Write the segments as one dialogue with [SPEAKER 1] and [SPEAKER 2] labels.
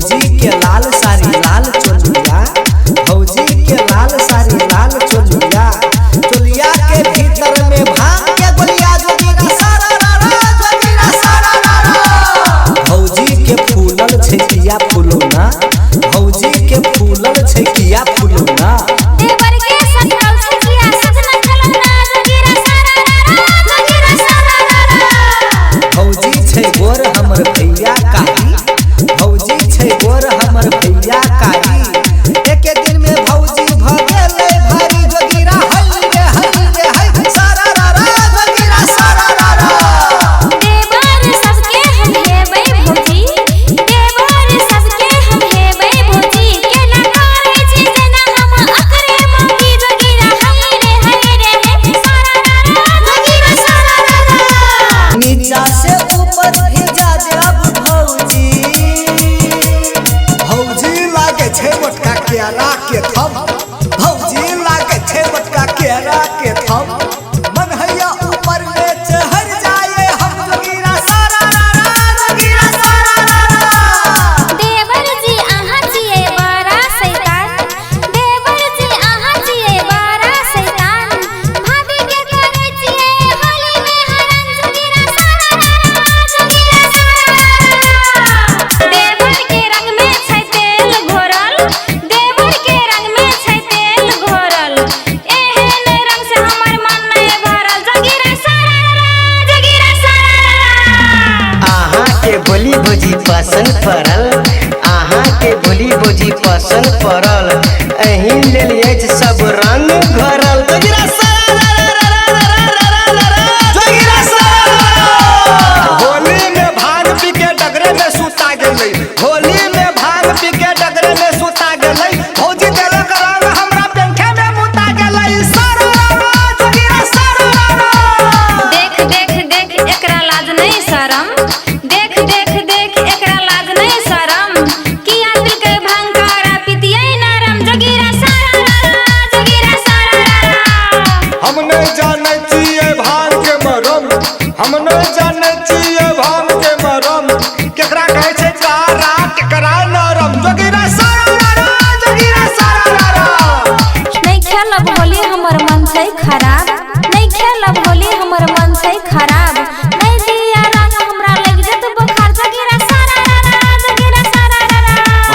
[SPEAKER 1] भौजी के लाल साड़ी लाल चोलिया, भौजी के लाल साड़ी लाल चोलिया, चोलिया के भीतर में भांग के गोलिया जोगिरा सारा रा जोगिरा सारा रा। भौजी के फूलल छै किया फूलोना, भौजी के फूलल छै किया फूलोना,
[SPEAKER 2] देवर के सजल छै किया सजना खलौना जोगिरा सारा रा जोगिरा सारा रा।
[SPEAKER 1] भौजी छै गोर हमर भैया कारी, भौजी छै गोर हमर भैया कारी, एके दिन में भौजी भ गेलै भारी जोगिरा हई रे हई सारा रा जोगिरा सारा रा।
[SPEAKER 2] देवर सबके हम हेबै भौजी, देवर सबके हम हेबै भौजी, केना करै छी जेना हम अकरे मौगी जोगिरा हई रे सारा रा जोगिरा सारा रा।
[SPEAKER 1] नीचा से ऊपर भेजा देब भौजी, भौजी लागे छै मोटका केरा के थम, भौजी लागे छै मोटका केरा के थम, मन हैया ऊपर में चढ़ जाए हम जोगिरा सारा रा जोगिरा सारा रा।
[SPEAKER 2] देवर जी अहाँ छियै बड़ा शैतान, देवर जी अहाँ छियै बड़ा शैतान, भाभी के करै छियै होली में हरण जोगिरा सारा रा जोगिरा सारा रा। देवर के रंग में छै तेल घोरल, देवर के रंग में छै तेल घोरल, एहन रंग से हमर मन नहीं भरल जोगिरा सारा रा जोगिरा सारा रा।
[SPEAKER 3] आहा के बोली भौजी पसंद पड़ल, आहा के बोली भौजी पसंद पड़ल, एही लेल अछि सब रंग घरल जोगिरा सारा जोगिरा सारा।
[SPEAKER 1] होली में भांग पी के डगरे में सुता गेलै, होली में भांग पी के डगरे में सुता गेलै, भौजी देलक रंग हमरा पेंखे में मुता गेलै सारा रा जोगिरा सारा रा।
[SPEAKER 2] देख देख देख एकरा लाज नहीं शरम, देख देख देख एकरा लाज नहीं शरम, किया पीके भांग करा पितियै नरम जोगिरा सारा रा जोगिरा सारा रा।
[SPEAKER 1] हम नहीं जाने छिए भांग के मरम, हम नहीं जाने छिए भांग के मरम, केकरा कहै छै कारा केकरा नरम जोगिरा सारा रा जोगिरा सारा रा।
[SPEAKER 2] नहीं खेलब होली हमर मन छै खराब, नहीं खेलब होली हमर मन छै खराब, नहीं दिया रंग हमरा लग जत बुखार जोगिरा सारा रा जोगिरा सारा रा।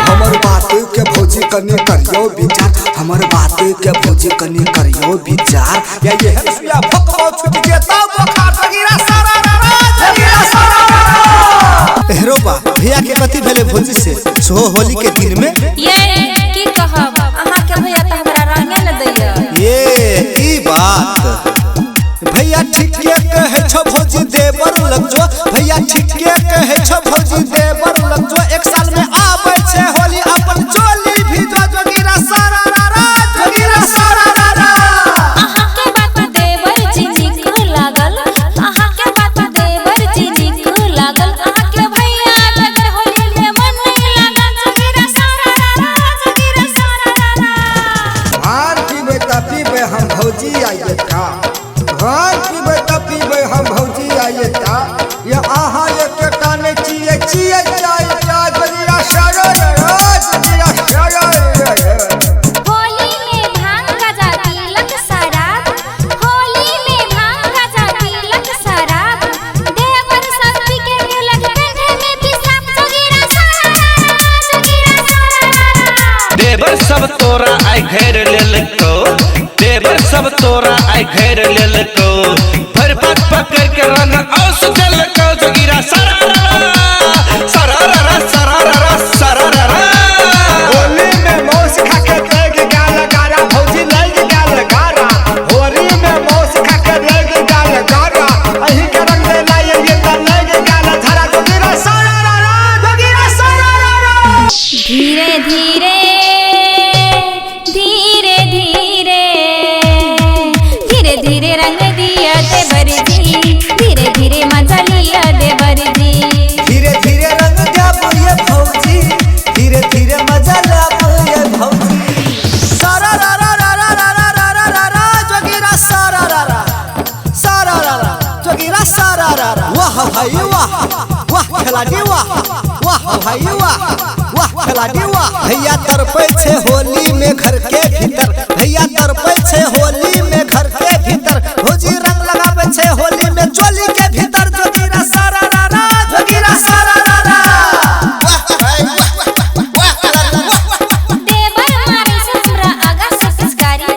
[SPEAKER 1] हमर बात के भौजी कनी करियो विचार, हमर बात के भौजी कनी करियो विचार, या ये सुया फकरो छूट जेता बुखार जोगिरा सारा रा जोगिरा सारा रा। एहरो बा भैया के कथी भेले भौजी से सो होली के दिन में
[SPEAKER 2] ये की कहब अहाँ के भैया त हमरा रंगे न दैया।
[SPEAKER 1] ये की बात भैया ठीक के कहे छो भौजी देवर लग जो, भैया ठीक के कहे छो भौजी देवर लग जो, एक साल में आबै छै होली अपन चोली भी जो जोगिरा सारा रा जोगिरा सारा रा।
[SPEAKER 2] अहाँ के बात देवर जी नीक लागल, अहाँ के बात देवर जी नीक लागल, अहाँ के भैया बगर होली में मन नहीं लागल जोगिरा सारा रा जोगिरा सारा रा।
[SPEAKER 1] भार पीबे त पीबे हम भौजी आइए का, भार पीबे त पीबे हम भौजी आइए का, ये आहा ये के काने छिए छिए चाय चाय जोगिरा सारा रा जोगिरा सारा रा।
[SPEAKER 2] होली में भांग गजा तिलक शराब, होली में भांग गजा तिलक शराब, देवर सब पी के गेलक कंधे में पिसाब जोगिरा सारा रा जोगिरा सारा रा।
[SPEAKER 4] देवर सब तोरा आई घेर लेलको, देवर सब तोरा आई घेर लेलको, भर पग पकड़ के रंग औस देलको जोगिरा सारा रा सारा रा सारा रा सारा रा। होली में मौस खा के देग गाल गारा, भौजी लग गाल गारा, होली में मौस खा के देग गाल गारा, अही के रंग दे लाए ये त लग गाल धरा जोगिरा सारा रा जोगिरा सारा रा।
[SPEAKER 2] धीरे धीरे धीरे धीरे धीरे धीरे रंग दिया देवर जी, धीरे धीरे मजा लिया देवर जी।
[SPEAKER 1] धीरे धीरे रंग देब ये भौजी, धीरे धीरे मजा लेब ये भौजी सारा रा रा रा रा रा रा रा रा रा जोगिरा सारा रा रा सारा रा रा जोगिरा सारा रा रा। वाह भाई वाह, वाह खिलाड़ी वाह, वाह भाई वाह, वाह खिलाड़ी वाह भैया तरपे छे होली में घर के भीतर, भैया तरपे छे होली में घर के भीतर, भौजी रंग लगावे छे होली में चोली के भीतर। जोगीरा सारा रारा जोगीरा सारा रारा
[SPEAKER 2] देवर मारे से हमरा आगा से पिचकारी,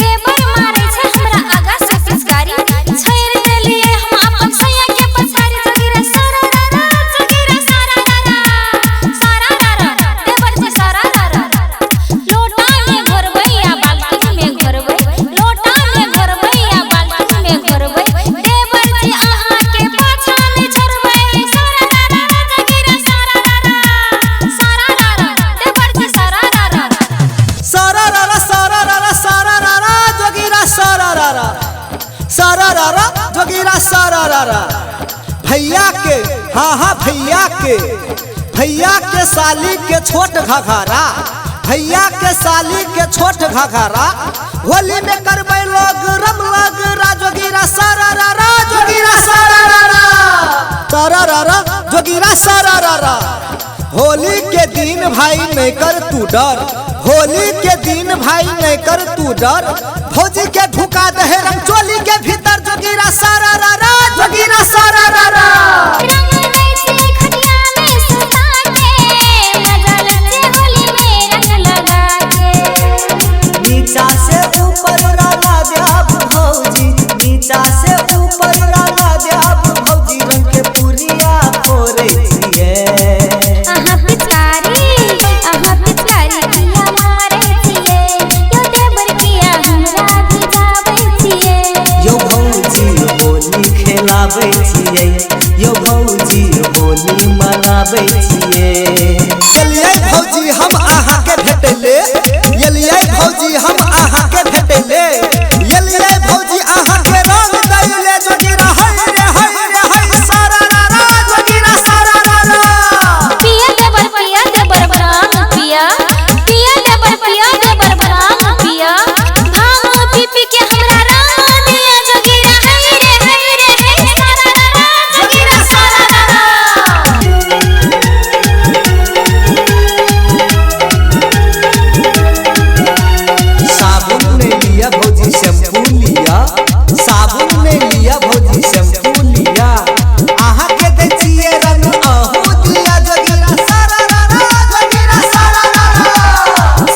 [SPEAKER 2] देवर मारे से हमरा आगा से पिचकारी, छोड़ देलिए हम अपन सैया के पछाड़ी। जोगीरा सारा रारा जोगीरा सारा रारा सारा रारा देवर जी सारा रारा। लोटा में घोरबै या बाल्टी में घोरबै, लोटा में घोरबै या बाल्टी में घोरबै, देवर जी आहा के पाछा में छोड़बै। सारा रारा जोगीरा सारा रारा सारा रारा देवर जी सारा रारा।
[SPEAKER 1] सारा रारा सारा रारा सारा रारा जोगीरा सारा रारा सारा रारा जोगीरा सारा रारा। भैया के हाँ भैया के साली के छोट घघरा, भैया के साली के छोट घघरा, होली में करबै लोग रम लग रा। जोगीरा सारा रारा जोगीरा सारा रारा सारा रारा जोगीरा सारा रारा। होली के दिन भाई नहीं कर तू डर, होली के दिन भाई नहीं कर तू डर, भौजी के ढुका दे रंग चोली के भीतर। जोगीरा सारा रारा जोगीरा सारा रारा।
[SPEAKER 2] रंग वैसे खटिया में सुता के, मजा लेते होली में रंग लगा के।
[SPEAKER 1] नीचा से ऊपर रागा देब भौजी, नीचा से ऊपर रागा देब भौजी, रंग के पुरिया फोड़े छिए।
[SPEAKER 2] आहा पिचकारी किया मारे छिए, यो देवर किया हमरा भिजाबै छिए।
[SPEAKER 1] यो भौजी होली खेलाबै छिए, यो भौजी होली मनाबै छिए। चलिए भौजी हम अहाँ के भेटले, एलिए भौजी हम अहाँ के भेटले, एलिए भौजी अहाँ के रंग दैले। जोगीरा हाय रे सारा रारा जोगीरा सारा रारा।
[SPEAKER 2] पिया देवर बरांग पिया, पिया देवर बरांग पिया, भांग पी पी के हमरा रंग दिया। जोगीरा हाय रे सारा रारा जोगीरा सारा रारा।
[SPEAKER 1] साबुन ने लिया भौजी शैम्पू लिया, साबुन ने लिया भौजी शैम्पू लिया, अहाँ के दे छिए रंग अहू दिया। जोगीरा सारा रारा जोगीरा सारा रारा।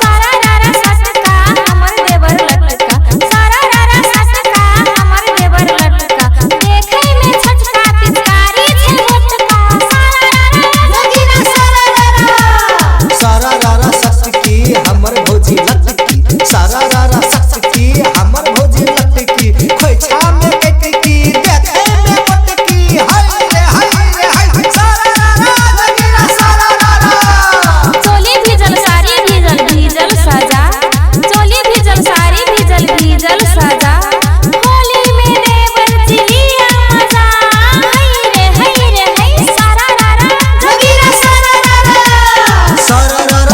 [SPEAKER 2] सारा रारा सटका हमर देवर लटका, सारा रारा सटका हमर देवर लटका, देखे में छटका पिचकारी छे मोटका। सारा रारा जोगीरा सारा रारा।
[SPEAKER 1] सारा रारा सटकी हमर भौजी लटकी, सारा रारा सटकी हमर भौजी लटकी, खोइछा में कटकी देखे में पटकी। हाय रे सारा रारा जोगीरा सारा रारा।
[SPEAKER 2] चोली भीजल साड़ी भीजल सजा, चोली भीजल साड़ी भीजल सजा, होली में देवर जिलिया मजा। हाय रे सारा रारा जोगीरा सारा रारा।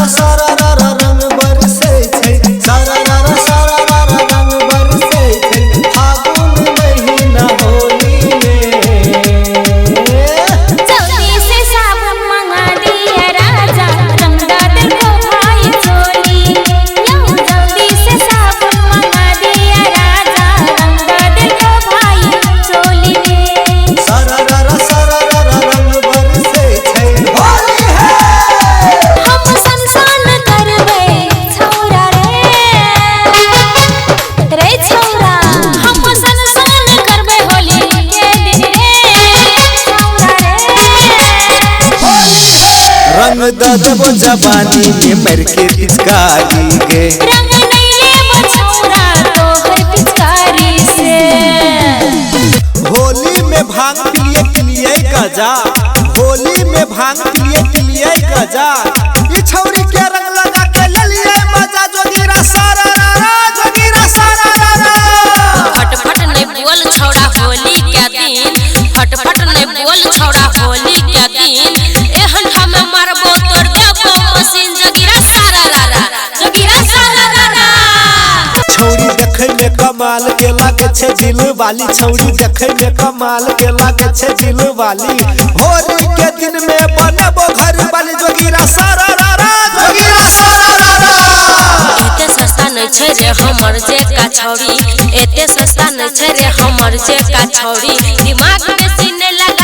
[SPEAKER 1] सारा रारा रंग बरसे छै, सारा रारा रंग बरसे छै, फागुन महीना होली में।
[SPEAKER 2] जल्दी से साबुन मंगा दिया राजा, रंग डाल को भाई चोली में। यूं जल्दी से साबुन मंगा दिया राजा, रंग डाल को भाई चोली में।
[SPEAKER 1] सारा रारा रंग बरसे छै होली है।
[SPEAKER 2] हम संसान करबै छौरा रे छौरा, हम संसान करबै होली के दिन रे छौरा रे।
[SPEAKER 1] रंग द देबो जवानी में मर के पिचकारी के,
[SPEAKER 2] रंग नहीं लेब छौरा तोहर पिचकारी से।
[SPEAKER 1] होली में भांग पिलिए गजा, होली में भांग पिलिए गजा, ई छौरी के रंग लगा के लेलिए मजा। जोगीरा सारा रारा जोगीरा सारा रारा।
[SPEAKER 5] फटफट नहीं बोल छौड़ा होली के दिन, फटफट नहीं बोल छौड़ा होली के दिन, एहन हम मारबो तोड़ देबो मशीन। जोगीरा सारा रारा जोगीरा सारा रारा।
[SPEAKER 1] छौरी देखे में कमाल के लागे छे दिल वाली, छौरी देखे में कमाल के लागे छे दिल वाली, होली के दिन में बनबो घर वाली। जोगीरा सारा रारा।
[SPEAKER 5] नहीं छे रे हमर जे का छौरी, एते सस्ता नहीं छे रे हमर जे का छौरी। दिमाग में सीने लगा